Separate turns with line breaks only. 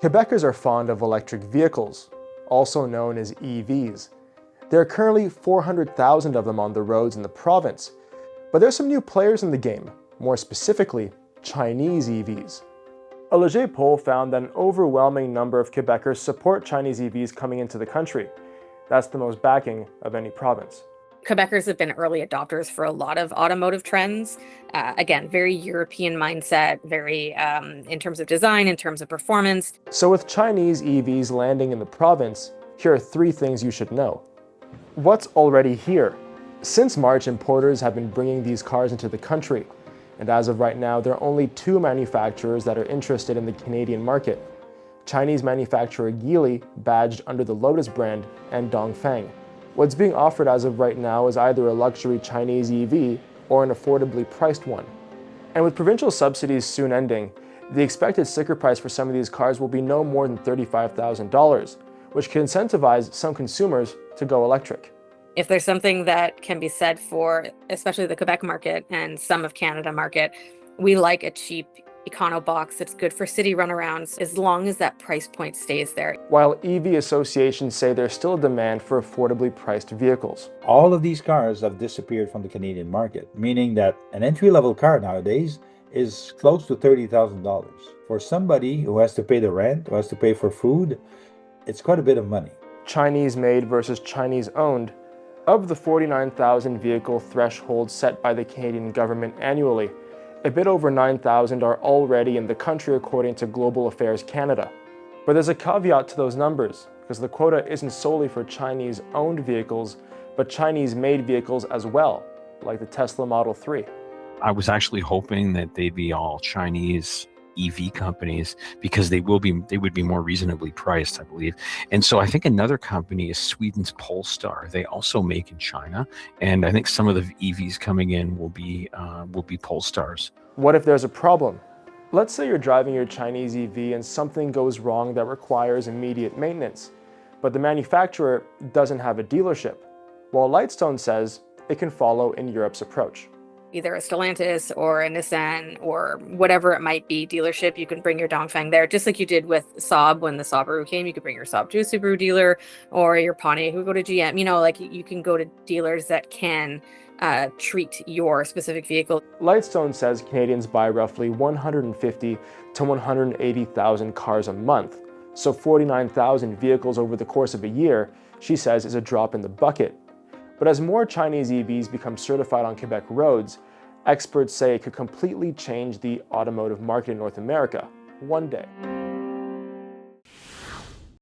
Quebecers are fond of electric vehicles, also known as EVs. There are currently 400,000 of them on the roads in the province, but there's some new players in the game, more specifically, Chinese EVs. A Leger poll found that an overwhelming number of Quebecers support Chinese EVs coming into the country. That's the most backing of any province.
Quebecers have been early adopters for a lot of automotive trends. Again, very European mindset, very in terms of design, in terms of performance.
So with Chinese EVs landing in the province, here are 3 things you should know. What's already here? Since March, importers have been bringing these cars into the country, and as of right now, there are only 2 manufacturers that are interested in the Canadian market: Chinese manufacturer Geely, badged under the Lotus brand, and Dongfeng. What's being offered as of right now is either a luxury Chinese EV or an affordably priced one. And with provincial subsidies soon ending, the expected sticker price for some of these cars will be no more than $35,000, which can incentivize some consumers to go electric.
If there's something that can be said for especially the Quebec market and some of Canada market, we like a cheap econo box that's good for city runarounds as long as that price point stays there.
While EV associations say there's still a demand for affordably priced vehicles.
All of these cars have disappeared from the Canadian market, meaning that an entry-level car nowadays is close to $30,000. For somebody who has to pay the rent, who has to pay for food, it's quite a bit of money.
Chinese-made versus Chinese-owned. Of the 49,000 vehicle threshold set by the Canadian government annually, a bit over 9,000 are already in the country according to Global Affairs Canada. But there's a caveat to those numbers, because the quota isn't solely for Chinese-owned vehicles, but Chinese-made vehicles as well, like the Tesla Model 3.
I was actually hoping that they'd be all Chinese EV companies because they would be more reasonably priced, I believe. And so I think another company is Sweden's Polestar. They also make in China, and I think some of the EVs coming in will be Polestars.
What if there's a problem? Let's say you're driving your Chinese EV and something goes wrong that requires immediate maintenance, but the manufacturer doesn't have a dealership. While Lightstone says it can follow in Europe's approach.
Either a Stellantis or a Nissan or whatever it might be dealership, you can bring your Dongfeng there, just like you did with Saab when the Subaru came. You could bring your Saab to a Subaru dealer, or your Pontiac would go to GM. You know, like you can go to dealers that can treat your specific vehicle.
Lightstone says Canadians buy roughly 150 to 180,000 cars a month, so 49,000 vehicles over the course of a year, she says, is a drop in the bucket. But as more Chinese EVs become certified on Quebec roads, experts say it could completely change the automotive market in North America one day.